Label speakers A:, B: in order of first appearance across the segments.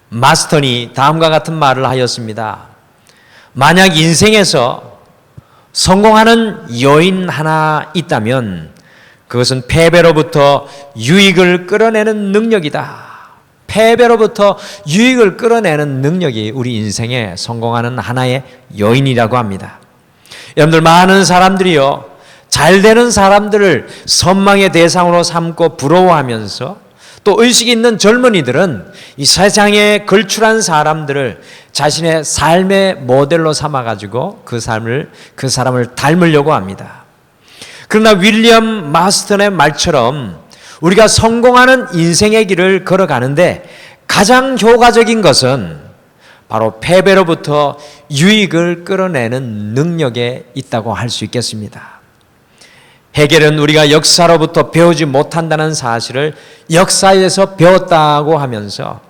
A: 마스턴이 다음과 같은 말을 하였습니다. 만약 인생에서 성공하는 요인 하나 있다면 그것은 패배로부터 유익을 끌어내는 능력이다. 패배로부터 유익을 끌어내는 능력이 우리 인생에 성공하는 하나의 요인이라고 합니다. 여러분들, 많은 사람들이요, 잘 되는 사람들을 선망의 대상으로 삼고 부러워하면서 또 의식 있는 젊은이들은 이 세상에 걸출한 사람들을 자신의 삶의 모델로 삼아가지고 그 사람을 닮으려고 합니다. 그러나 윌리엄 마스턴의 말처럼 우리가 성공하는 인생의 길을 걸어가는데 가장 효과적인 것은 바로 패배로부터 유익을 끌어내는 능력에 있다고 할 수 있겠습니다. 헤겔은 우리가 역사로부터 배우지 못한다는 사실을 역사에서 배웠다고 하면서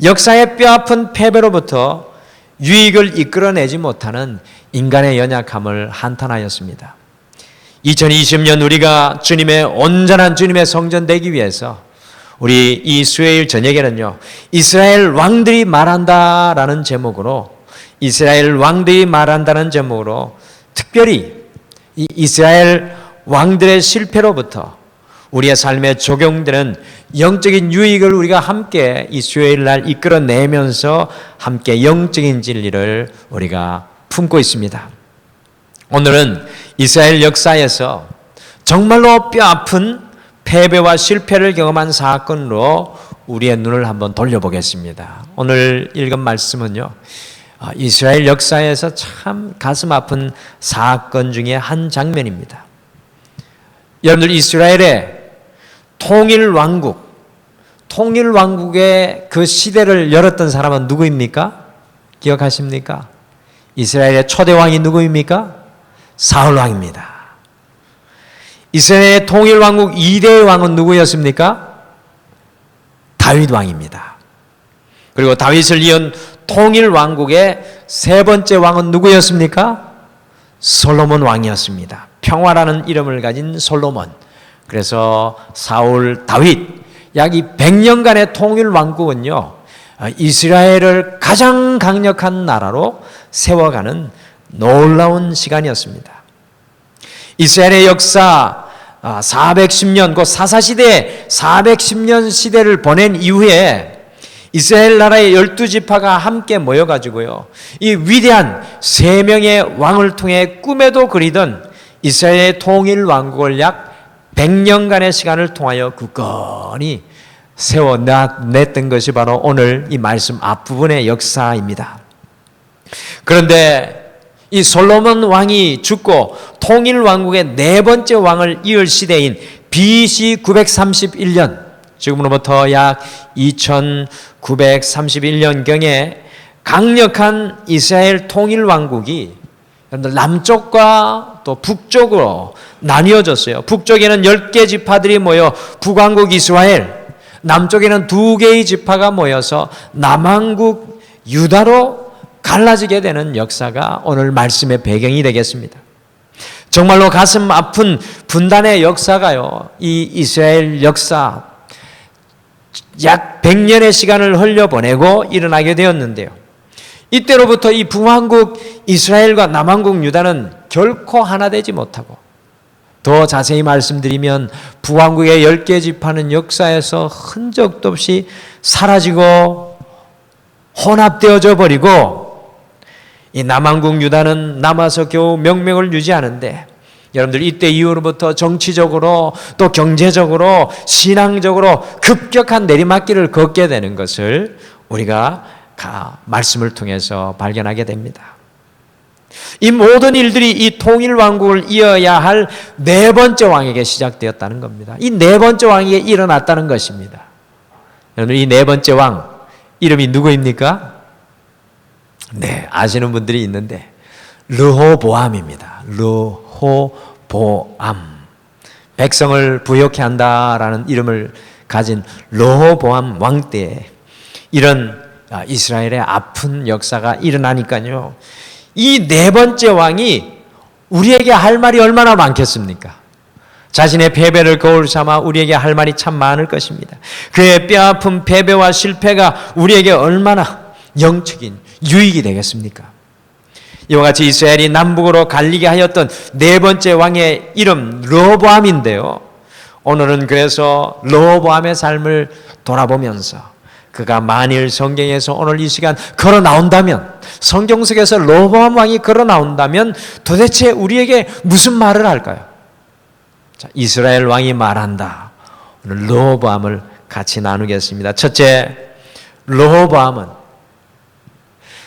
A: 역사의 뼈아픈 패배로부터 유익을 이끌어내지 못하는 인간의 연약함을 한탄하였습니다. 2020년 우리가 온전한 주님의 성전 되기 위해서 우리 이 수요일 저녁에는요, 이스라엘 왕들이 말한다라는 제목으로 특별히 이 이스라엘 왕들의 실패로부터 우리의 삶에 적용되는 영적인 유익을 우리가 함께 이 수요일 날 이끌어내면서 함께 영적인 진리를 우리가 품고 있습니다. 오늘은 이스라엘 역사에서 정말로 뼈아픈 패배와 실패를 경험한 사건으로 우리의 눈을 한번 돌려보겠습니다. 오늘 읽은 말씀은요, 이스라엘 역사에서 참 가슴 아픈 사건 중에 한 장면입니다. 여러분들, 이스라엘의 통일왕국의 그 시대를 열었던 사람은 누구입니까? 기억하십니까? 이스라엘의 초대왕이 누구입니까? 사울왕입니다. 이스라엘의 통일왕국 2대 왕은 누구였습니까? 다윗왕입니다. 그리고 다윗을 이은 통일왕국의 세 번째 왕은 누구였습니까? 솔로몬 왕이었습니다. 평화라는 이름을 가진 솔로몬. 그래서 사울, 다윗, 약 이 100년간의 통일왕국은요, 이스라엘을 가장 강력한 나라로 세워가는 놀라운 시간이었습니다. 이스라엘의 역사 410년, 그 사사시대 410년 시대를 보낸 이후에 이스라엘 나라의 12지파가 함께 모여가지고요, 이 위대한 3명의 왕을 통해 꿈에도 그리던 이스라엘의 통일왕국을 약 100년간의 시간을 통하여 굳건히 세워냈던 것이 바로 오늘 이 말씀 앞부분의 역사입니다. 그런데 이 솔로몬 왕이 죽고 통일왕국의 네 번째 왕을 이을 시대인 BC 931년, 지금으로부터 약 2931년경에 강력한 이스라엘 통일왕국이 남쪽과 또 북쪽으로 나뉘어졌어요. 북쪽에는 10개 지파들이 모여 북왕국 이스라엘, 남쪽에는 2개의 지파가 모여서 남왕국 유다로 갈라지게 되는 역사가 오늘 말씀의 배경이 되겠습니다. 정말로 가슴 아픈 분단의 역사가요, 이 이스라엘 역사 약 100년의 시간을 흘려보내고 일어나게 되었는데요, 이때로부터 이 북왕국 이스라엘과 남왕국 유다는 결코 하나 되지 못하고, 더 자세히 말씀드리면 북왕국의 10개 지파는 역사에서 흔적도 없이 사라지고 혼합되어져 버리고, 이 남왕국 유다는 남아서 겨우 명맥을 유지하는데, 여러분들, 이때 이후로부터 정치적으로 또 경제적으로 신앙적으로 급격한 내리막길을 걷게 되는 것을 우리가 말씀을 통해서 발견하게 됩니다. 이 모든 일들이 이 통일왕국을 이어야 할 네 번째 왕에게 시작되었다는 겁니다. 이 네 번째 왕에게 일어났다는 것입니다. 여러분, 이 네 번째 왕 이름이 누구입니까? 네, 아시는 분들이 있는데 르호보암입니다. 르호보암, 백성을 부욕해 한다라는 이름을 가진 르호보암 왕 때에 이런 이스라엘의 아픈 역사가 일어나니까요, 이 네 번째 왕이 우리에게 할 말이 얼마나 많겠습니까? 자신의 패배를 거울 삼아 우리에게 할 말이 참 많을 것입니다. 그의 뼈아픈 패배와 실패가 우리에게 얼마나 영적인 유익이 되겠습니까? 이와 같이 이스라엘이 남북으로 갈리게 하였던 네 번째 왕의 이름 르호보암인데요. 오늘은 그래서 르호보암의 삶을 돌아보면서 그가 만일 성경에서 오늘 이 시간 걸어 나온다면, 성경 속에서 르호보암 왕이 걸어 나온다면 도대체 우리에게 무슨 말을 할까요? 자, 이스라엘 왕이 말한다. 오늘 르호보암을 같이 나누겠습니다. 첫째, 르호보암은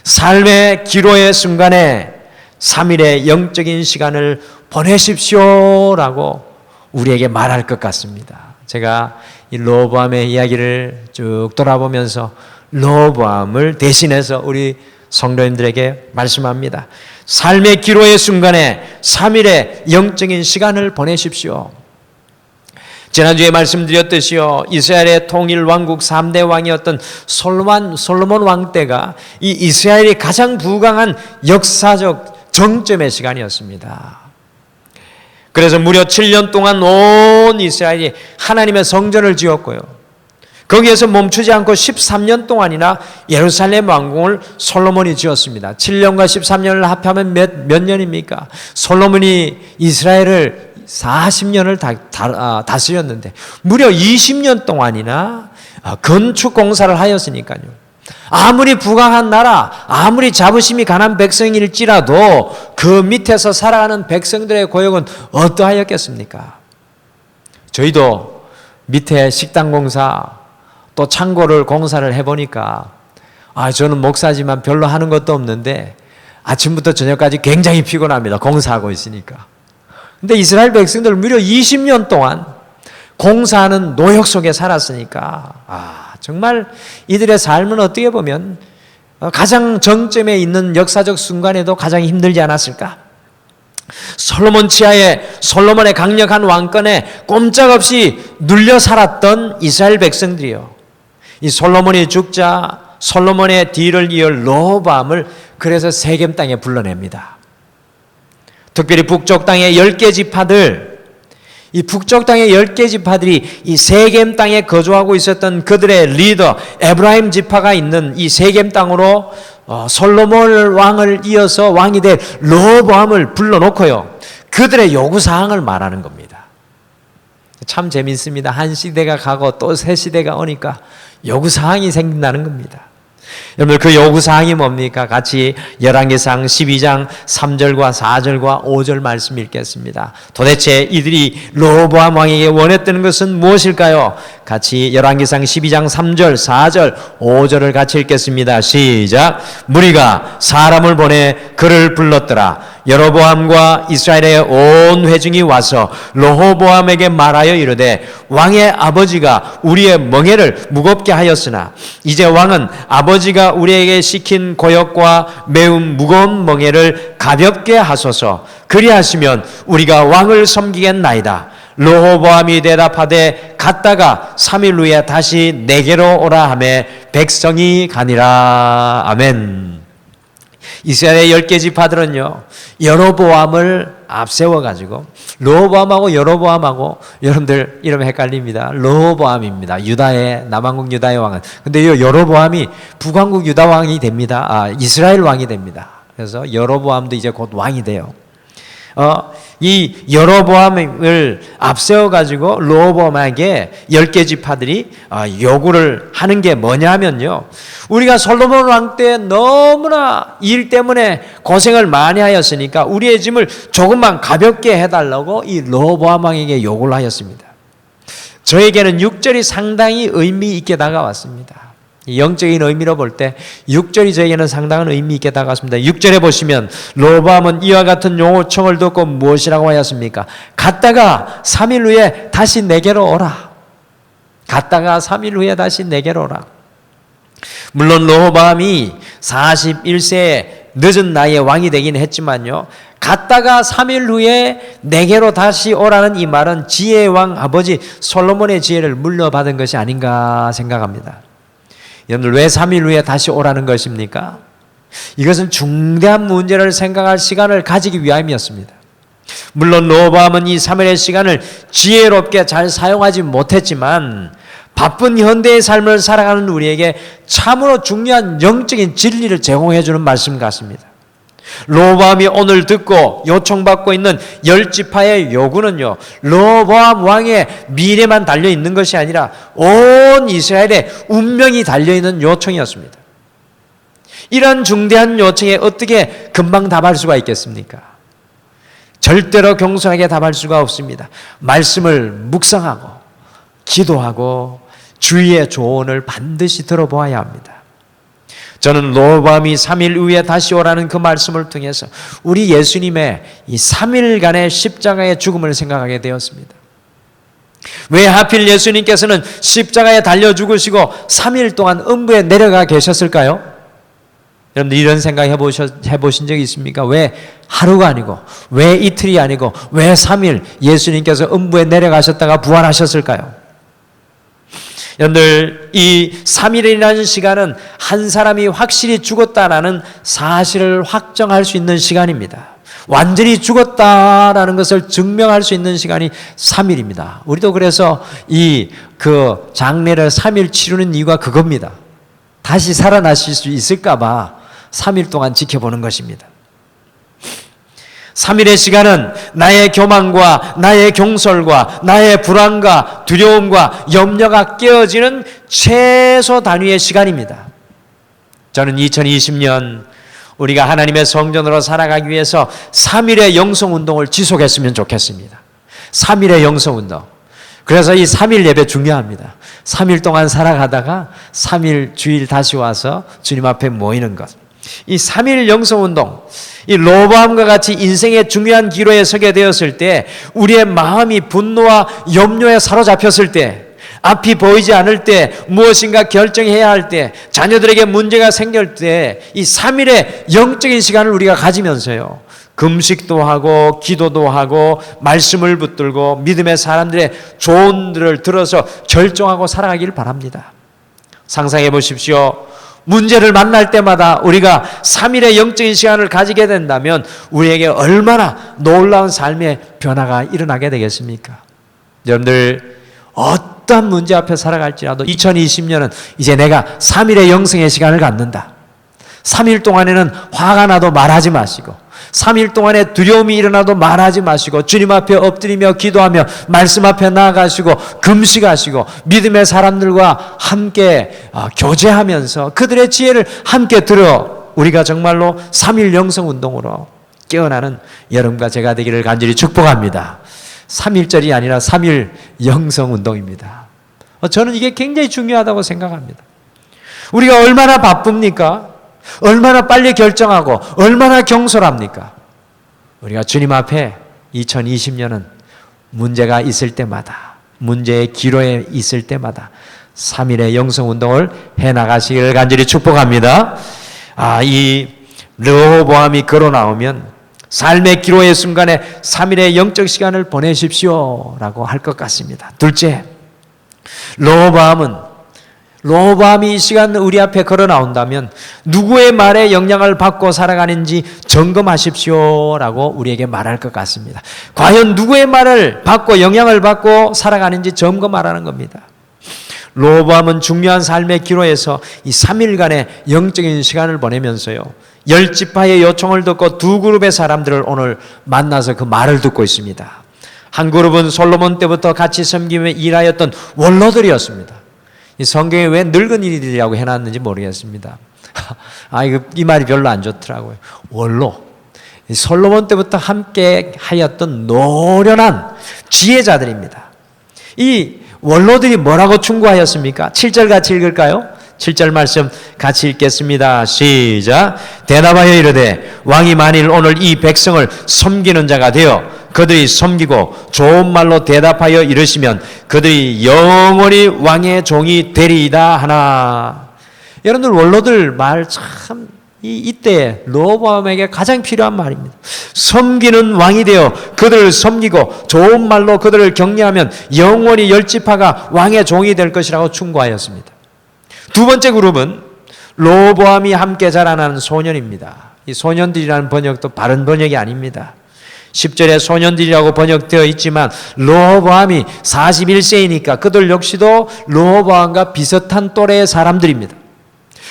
A: 삶의 기로의 순간에 3일의 영적인 시간을 보내십시오라고 우리에게 말할 것 같습니다. 제가 이 르호보암의 이야기를 쭉 돌아보면서 르호보암을 대신해서 우리 성도님들에게 말씀합니다. 삶의 기로의 순간에 3일의 영적인 시간을 보내십시오. 지난주에 말씀드렸듯이요, 이스라엘의 통일 왕국 3대 왕이었던 솔로몬 왕 때가 이 이스라엘이 가장 부강한 역사적 정점의 시간이었습니다. 그래서 무려 7년 동안 온 이스라엘이 하나님의 성전을 지었고요, 거기에서 멈추지 않고 13년 동안이나 예루살렘 왕궁을 솔로몬이 지었습니다. 7년과 13년을 합하면 몇 년입니까? 솔로몬이 이스라엘을 40년을 다스렸는데 무려 20년 동안이나 건축 공사를 하였으니까요. 아무리 부강한 나라, 아무리 자부심이 강한 백성일지라도 그 밑에서 살아가는 백성들의 고역은 어떠하였겠습니까? 저희도 밑에 식당 공사, 또 창고를 공사를 해보니까 저는 목사지만 별로 하는 것도 없는데 아침부터 저녁까지 굉장히 피곤합니다. 공사하고 있으니까. 근데 이스라엘 백성들 무려 20년 동안 공사하는 노역 속에 살았으니까 정말 이들의 삶은 어떻게 보면 가장 정점에 있는 역사적 순간에도 가장 힘들지 않았을까? 솔로몬 치하에 솔로몬의 강력한 왕권에 꼼짝없이 눌려 살았던 이스라엘 백성들이요, 이 솔로몬이 죽자 솔로몬의 뒤를 이을 르호보암을 그래서 세겜 땅에 불러냅니다. 특별히 북쪽 땅의 10개 지파들, 이 북쪽 땅의 10개 지파들이 이 세겜 땅에 거주하고 있었던 그들의 리더 에브라임 지파가 있는 이 세겜 땅으로 솔로몬 왕을 이어서 왕이 될 르호보암을 불러놓고요, 그들의 요구사항을 말하는 겁니다. 참 재밌습니다. 한 시대가 가고 또 새 시대가 오니까 요구사항이 생긴다는 겁니다. 여러분, 그 요구사항이 뭡니까? 같이 열왕기상 12장 3절과 4절과 5절 말씀 읽겠습니다. 도대체 이들이 르호보암 왕에게 원했던 것은 무엇일까요? 같이 열왕기상 12장 3절, 4절, 5절을 같이 읽겠습니다. 시작. 무리가 사람을 보내 그를 불렀더라. 여로보암과 이스라엘의 온 회중이 와서 르호보암에게 말하여 이르되, 왕의 아버지가 우리의 멍에를 무겁게 하였으나 이제 왕은 아버지가 우리에게 시킨 고역과 매우 무거운 멍에를 가볍게 하소서. 그리하시면 우리가 왕을 섬기겠나이다. 르호보암이 대답하되, 갔다가 3일 후에 다시 내게로 오라 하매 백성이 가니라. 아멘. 이스라엘의 10개 지파들은요, 여로보암을 앞세워가지고, 르호보암하고 여로보암하고, 여러분들 이름 헷갈립니다. 르호보암입니다. 유다의, 남왕국 유다의 왕은. 근데 이 여로보암이 북왕국 유다 왕이 됩니다. 이스라엘 왕이 됩니다. 그래서 여로보암도 이제 곧 왕이 돼요. 이 여로보암을 앞세워가지고 르호보암에게 10개 지파들이 요구를 하는 게 뭐냐면요, 우리가 솔로몬 왕 때 너무나 일 때문에 고생을 많이 하였으니까 우리의 짐을 조금만 가볍게 해달라고 이 르호보암 왕에게 요구를 하였습니다. 저에게는 6절이 상당히 의미 있게 다가왔습니다. 영적인 의미로 볼 때 6절이 저에게는 상당한 의미 있게 다가왔습니다. 6절에 보시면 르호보암은 이와 같은 요청을 듣고 무엇이라고 하였습니까? 갔다가 3일 후에 다시 내게로 오라. 갔다가 3일 후에 다시 내게로 오라. 물론 르호보암이 41세에 늦은 나이에 왕이 되긴 했지만요, 갔다가 3일 후에 내게로 다시 오라는 이 말은 지혜의 왕 아버지 솔로몬의 지혜를 물려받은 것이 아닌가 생각합니다. 여러분들, 왜 3일 후에 다시 오라는 것입니까? 이것은 중대한 문제를 생각할 시간을 가지기 위함이었습니다. 물론 로보암은 이 3일의 시간을 지혜롭게 잘 사용하지 못했지만 바쁜 현대의 삶을 살아가는 우리에게 참으로 중요한 영적인 진리를 제공해 주는 말씀 같습니다. 로보암이 오늘 듣고 요청받고 있는 10지파의 요구는요, 로보암 왕의 미래만 달려있는 것이 아니라 온 이스라엘의 운명이 달려있는 요청이었습니다. 이런 중대한 요청에 어떻게 금방 답할 수가 있겠습니까? 절대로 경솔하게 답할 수가 없습니다. 말씀을 묵상하고 기도하고 주의의 조언을 반드시 들어보아야 합니다. 저는 로보암이 3일 후에 다시 오라는 그 말씀을 통해서 우리 예수님의 이 3일간의 십자가의 죽음을 생각하게 되었습니다. 왜 하필 예수님께서는 십자가에 달려 죽으시고 3일 동안 음부에 내려가 계셨을까요? 여러분들 이런 생각 해보신 적이 있습니까? 왜 하루가 아니고, 왜 이틀이 아니고, 왜 3일 예수님께서 음부에 내려가셨다가 부활하셨을까요? 여러분들 이 3일이라는 시간은 한 사람이 확실히 죽었다라는 사실을 확정할 수 있는 시간입니다. 완전히 죽었다라는 것을 증명할 수 있는 시간이 3일입니다. 우리도 그래서 그 장례를 3일 치르는 이유가 그겁니다. 다시 살아나실 수 있을까 봐 3일 동안 지켜보는 것입니다. 3일의 시간은 나의 교만과 나의 경솔과 나의 불안과 두려움과 염려가 깨어지는 최소 단위의 시간입니다. 저는 2020년 우리가 하나님의 성전으로 살아가기 위해서 3일의 영성운동을 지속했으면 좋겠습니다. 3일의 영성운동. 그래서 이 3일 예배 중요합니다. 3일 동안 살아가다가 3일 주일 다시 와서 주님 앞에 모이는 것. 이 3일 영성운동, 이 로보암과 같이 인생의 중요한 기로에 서게 되었을 때 우리의 마음이 분노와 염려에 사로잡혔을 때, 앞이 보이지 않을 때, 무엇인가 결정해야 할 때, 자녀들에게 문제가 생길 때 이 3일의 영적인 시간을 우리가 가지면서요, 금식도 하고 기도도 하고 말씀을 붙들고 믿음의 사람들의 조언들을 들어서 결정하고 살아가길 바랍니다. 상상해 보십시오. 문제를 만날 때마다 우리가 3일의 영적인 시간을 가지게 된다면 우리에게 얼마나 놀라운 삶의 변화가 일어나게 되겠습니까? 여러분들 어떤 문제 앞에 살아갈지라도 2020년은 이제 내가 3일의 영성의 시간을 갖는다. 3일 동안에는 화가 나도 말하지 마시고 3일 동안에 두려움이 일어나도 말하지 마시고 주님 앞에 엎드리며 기도하며 말씀 앞에 나아가시고 금식하시고 믿음의 사람들과 함께 교제하면서 그들의 지혜를 함께 들어 우리가 정말로 3일 영성운동으로 깨어나는 여러분과 제가 되기를 간절히 축복합니다. 3일절이 아니라 3일 영성운동입니다. 저는 이게 굉장히 중요하다고 생각합니다. 우리가 얼마나 바쁩니까? 얼마나 빨리 결정하고 얼마나 경솔합니까? 우리가 주님 앞에 2020년은 문제가 있을 때마다, 문제의 기로에 있을 때마다 3일의 영성운동을 해나가시기를 간절히 축복합니다. 이 르호보암이 걸어 나오면 삶의 기로의 순간에 3일의 영적 시간을 보내십시오 라고 할 것 같습니다. 둘째, 로보암이 이 시간 우리 앞에 걸어 나온다면 누구의 말에 영향을 받고 살아가는지 점검하십시오라고 우리에게 말할 것 같습니다. 과연 누구의 말을 받고 영향을 받고 살아가는지 점검하라는 겁니다. 로보암은 중요한 삶의 기로에서 이 3일간의 영적인 시간을 보내면서요, 10지파의 요청을 듣고 두 그룹의 사람들을 오늘 만나서 그 말을 듣고 있습니다. 한 그룹은 솔로몬 때부터 같이 섬기며 일하였던 원로들이었습니다. 이 성경에 왜 늙은이들이라고 해놨는지 모르겠습니다. 이 말이 별로 안 좋더라고요. 원로. 솔로몬 때부터 함께 하였던 노련한 지혜자들입니다. 이 원로들이 뭐라고 충고하였습니까? 7절 같이 읽을까요? 7절 말씀 같이 읽겠습니다. 시작. 대답하여 이르되 왕이 만일 오늘 이 백성을 섬기는 자가 되어 그들이 섬기고 좋은 말로 대답하여 이르시면 그들이 영원히 왕의 종이 되리이다 하나. 여러분들 원로들 말 참 이때 르호보암에게 가장 필요한 말입니다. 섬기는 왕이 되어 그들을 섬기고 좋은 말로 그들을 격려하면 영원히 10지파가 왕의 종이 될 것이라고 충고하였습니다. 두 번째 그룹은 르호보암이 함께 자라나는 소년입니다. 이 소년들이라는 번역도 바른 번역이 아닙니다. 10절에 소년들이라고 번역되어 있지만 르호보암이 41세이니까 그들 역시도 르호보암과 비슷한 또래의 사람들입니다.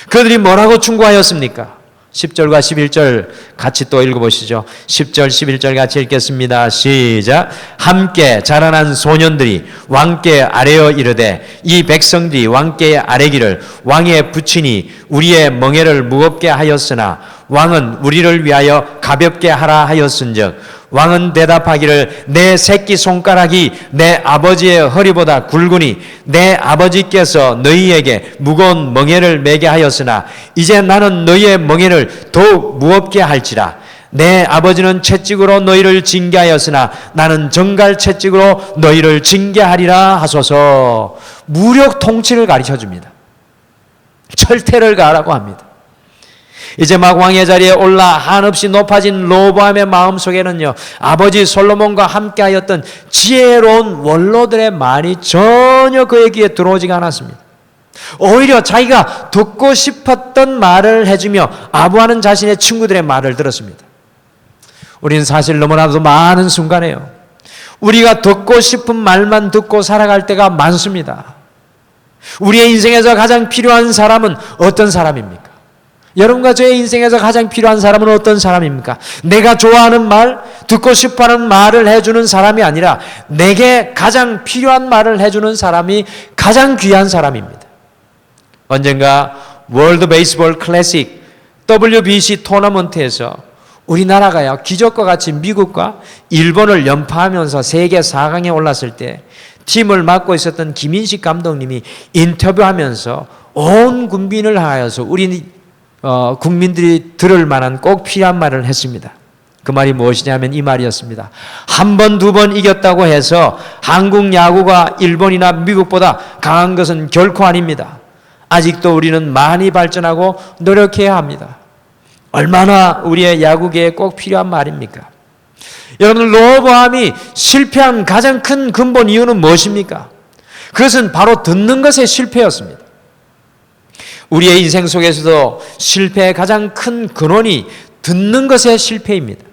A: 그들이 뭐라고 충고하였습니까? 10절과 11절 같이 또 읽어보시죠. 10절 11절 같이 읽겠습니다. 시작. 함께 자라난 소년들이 왕께 아뢰어 이르되 이 백성들이 왕께 아뢰기를 왕의 부친이 우리의 멍에를 무겁게 하였으나 왕은 우리를 위하여 가볍게 하라 하였은즉 왕은 대답하기를 내 새끼 손가락이 내 아버지의 허리보다 굵으니 내 아버지께서 너희에게 무거운 멍에를 매게 하였으나 이제 나는 너희의 멍에를 더욱 무겁게 할지라. 내 아버지는 채찍으로 너희를 징계하였으나 나는 정갈 채찍으로 너희를 징계하리라 하소서. 무력 통치를 가르쳐줍니다. 철퇴를 가라고 합니다. 이제 막 왕의 자리에 올라 한없이 높아진 르호보암의 마음속에는요, 아버지 솔로몬과 함께하였던 지혜로운 원로들의 말이 전혀 그의 귀에 들어오지가 않았습니다. 오히려 자기가 듣고 싶었던 말을 해주며 아부하는 자신의 친구들의 말을 들었습니다. 우리는 사실 너무나도 많은 순간에요, 우리가 듣고 싶은 말만 듣고 살아갈 때가 많습니다. 우리의 인생에서 가장 필요한 사람은 어떤 사람입니까? 여러분과 저의 인생에서 가장 필요한 사람은 어떤 사람입니까? 내가 좋아하는 말, 듣고 싶어하는 말을 해주는 사람이 아니라 내게 가장 필요한 말을 해주는 사람이 가장 귀한 사람입니다. 언젠가 월드 베이스볼 클래식 WBC 토너먼트에서 우리나라가요, 기적과 같이 미국과 일본을 연파하면서 세계 4강에 올랐을 때 팀을 맡고 있었던 김인식 감독님이 인터뷰하면서 온 국민을 향하여서 우리 국민들이 들을 만한 꼭 필요한 말을 했습니다. 그 말이 무엇이냐면 이 말이었습니다. 한 번, 두 번 이겼다고 해서 한국 야구가 일본이나 미국보다 강한 것은 결코 아닙니다. 아직도 우리는 많이 발전하고 노력해야 합니다. 얼마나 우리의 야구계에 꼭 필요한 말입니까? 여러분, 르호보암이 실패한 가장 큰 근본 이유는 무엇입니까? 그것은 바로 듣는 것의 실패였습니다. 우리의 인생 속에서도 실패의 가장 큰 근원이 듣는 것의 실패입니다.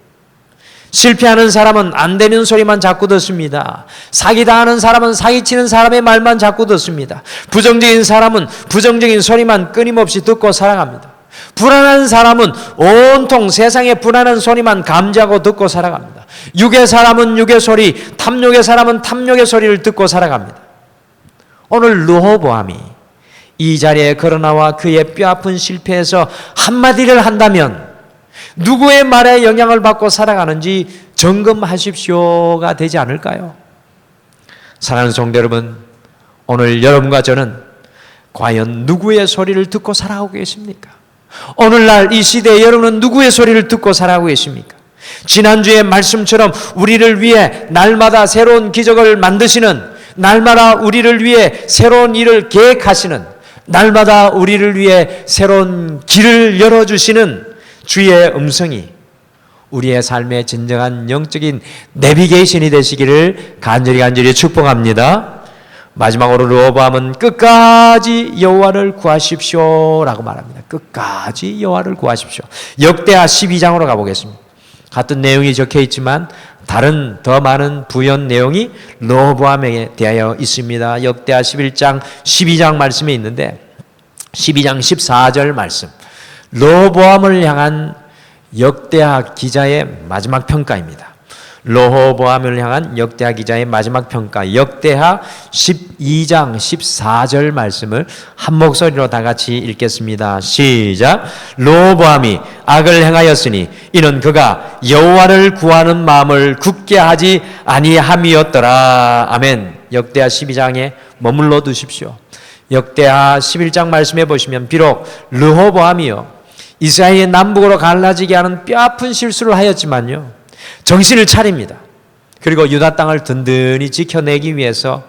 A: 실패하는 사람은 안 되는 소리만 자꾸 듣습니다. 사기당하는 사람은 사기치는 사람의 말만 자꾸 듣습니다. 부정적인 사람은 부정적인 소리만 끊임없이 듣고 살아갑니다. 불안한 사람은 온통 세상의 불안한 소리만 감지하고 듣고 살아갑니다. 육의 사람은 육의 소리, 탐욕의 사람은 탐욕의 소리를 듣고 살아갑니다. 오늘 르호보암이 이 자리에 걸어나와 그의 뼈아픈 실패에서 한마디를 한다면 누구의 말에 영향을 받고 살아가는지 점검하십시오가 되지 않을까요? 사랑하는 성도 여러분, 오늘 여러분과 저는 과연 누구의 소리를 듣고 살아가고 계십니까? 오늘날 이 시대에 여러분은 누구의 소리를 듣고 살아가고 계십니까? 지난주의 말씀처럼 우리를 위해 날마다 새로운 기적을 만드시는, 날마다 우리를 위해 새로운 일을 계획하시는, 날마다 우리를 위해 새로운 길을 열어주시는 주의 음성이 우리의 삶의 진정한 영적인 내비게이션이 되시기를 간절히 축복합니다. 마지막으로 르호보암은 끝까지 여호와를 구하십시오라고 말합니다. 끝까지 여호와를 구하십시오. 역대하 12장으로 가보겠습니다. 같은 내용이 적혀 있지만 다른 더 많은 부연 내용이 르호보암에 대하여 있습니다. 역대하 11장 12장 말씀에 있는데 12장 14절 말씀, 르호보암을 향한 역대하 기자의 마지막 평가입니다. 르호보암을 향한 역대하 기자의 마지막 평가, 역대하 12장 14절 말씀을 한 목소리로 다 같이 읽겠습니다. 시작. 르호보암이 악을 행하였으니 이는 그가 여호와를 구하는 마음을 굳게 하지 아니함이었더라. 아멘. 역대하 12장에 머물러 두십시오. 역대하 11장 말씀해 보시면 비록 르호보암이요 이스라엘의 남북으로 갈라지게 하는 뼈아픈 실수를 하였지만요, 정신을 차립니다. 그리고 유다 땅을 든든히 지켜내기 위해서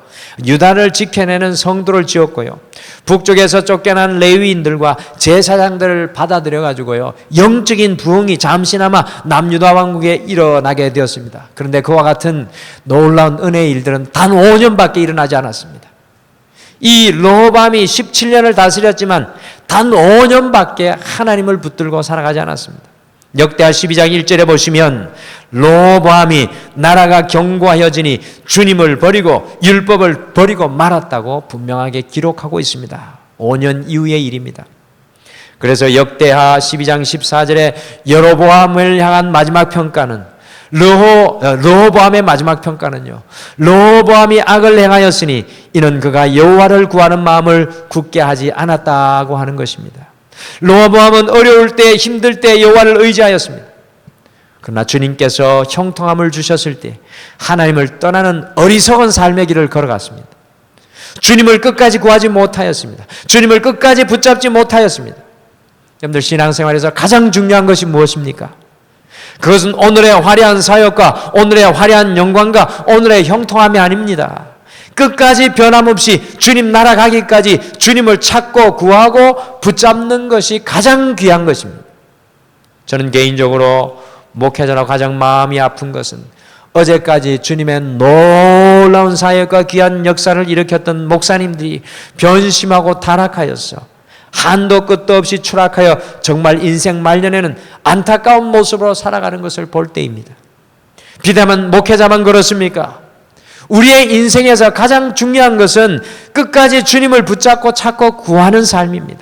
A: 유다를 지켜내는 성도를 지었고요, 북쪽에서 쫓겨난 레위인들과 제사장들을 받아들여 가지고요 영적인 부흥이 잠시나마 남유다 왕국에 일어나게 되었습니다. 그런데 그와 같은 놀라운 은혜의 일들은 단 5년밖에 일어나지 않았습니다. 이 르호보암이 17년을 다스렸지만 단 5년밖에 하나님을 붙들고 살아가지 않았습니다. 역대하 12장 1절에 보시면 로보암이 나라가 견고하여지니 주님을 버리고 율법을 버리고 말았다고 분명하게 기록하고 있습니다. 5년 이후의 일입니다. 그래서 역대하 12장 14절에 여로보암을 향한 마지막 평가는 르호보암의 마지막 평가는요, 르호보암이 악을 행하였으니 이는 그가 여호와를 구하는 마음을 굳게 하지 않았다고 하는 것입니다. 르호보암은 어려울 때, 힘들 때 여호와를 의지하였습니다. 그러나 주님께서 형통함을 주셨을 때 하나님을 떠나는 어리석은 삶의 길을 걸어갔습니다. 주님을 끝까지 구하지 못하였습니다. 주님을 끝까지 붙잡지 못하였습니다. 여러분들 신앙생활에서 가장 중요한 것이 무엇입니까? 그것은 오늘의 화려한 사역과 오늘의 화려한 영광과 오늘의 형통함이 아닙니다. 끝까지 변함없이 주님 나라 가기까지 주님을 찾고 구하고 붙잡는 것이 가장 귀한 것입니다. 저는 개인적으로 목회자로 가장 마음이 아픈 것은 어제까지 주님의 놀라운 사역과 귀한 역사를 일으켰던 목사님들이 변심하고 타락하였어. 한도 끝도 없이 추락하여 정말 인생 말년에는 안타까운 모습으로 살아가는 것을 볼 때입니다. 비단 목회자만 그렇습니까? 우리의 인생에서 가장 중요한 것은 끝까지 주님을 붙잡고 찾고 구하는 삶입니다.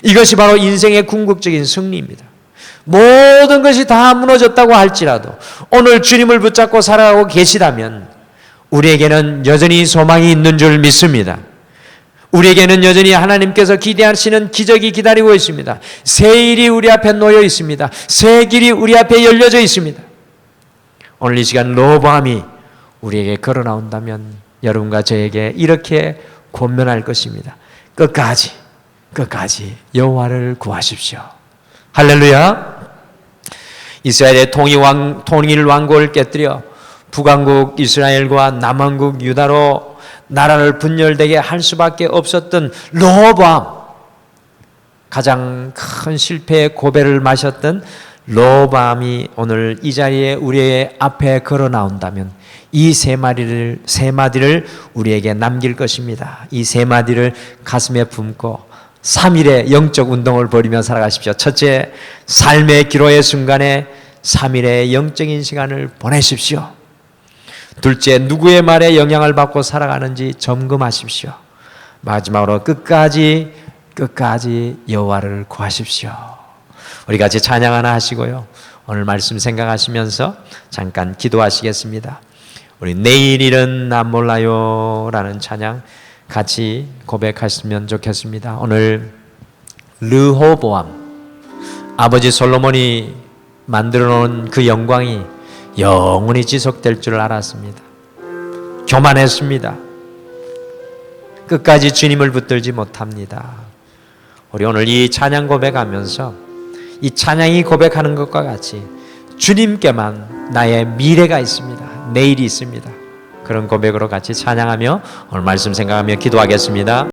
A: 이것이 바로 인생의 궁극적인 승리입니다. 모든 것이 다 무너졌다고 할지라도 오늘 주님을 붙잡고 살아가고 계시다면 우리에게는 여전히 소망이 있는 줄 믿습니다. 우리에게는 여전히 하나님께서 기대하시는 기적이 기다리고 있습니다. 새 일이 우리 앞에 놓여 있습니다. 새 길이 우리 앞에 열려져 있습니다. 오늘 이 시간 르호보암이 우리에게 걸어 나온다면 여러분과 저에게 이렇게 권면할 것입니다. 끝까지 여호와를 구하십시오. 할렐루야. 이스라엘의 통일 왕국을 깨뜨려 북왕국 이스라엘과 남왕국 유다로 나라를 분열되게 할 수밖에 없었던 르호보암, 가장 큰 실패의 고배를 마셨던 르호보암이 오늘 이 자리에 우리의 앞에 걸어 나온다면 이 세 마디를 우리에게 남길 것입니다. 이 세 마디를 가슴에 품고 3일의 영적 운동을 벌이며 살아가십시오. 첫째, 삶의 기로의 순간에 3일의 영적인 시간을 보내십시오. 둘째, 누구의 말에 영향을 받고 살아가는지 점검하십시오. 마지막으로 끝까지 여호와를 구하십시오. 우리 같이 찬양 하나 하시고요, 오늘 말씀 생각하시면서 잠깐 기도하시겠습니다. 우리 내일일은 난 몰라요 라는 찬양 같이 고백하시면 좋겠습니다. 오늘 르호보암, 아버지 솔로몬이 만들어 놓은 그 영광이 영원히 지속될 줄 알았습니다. 교만했습니다. 끝까지 주님을 붙들지 못합니다. 우리 오늘 이 찬양 고백하면서 이 찬양이 고백하는 것과 같이 주님께만 나의 미래가 있습니다. 내일이 있습니다. 그런 고백으로 같이 찬양하며 오늘 말씀 생각하며 기도하겠습니다.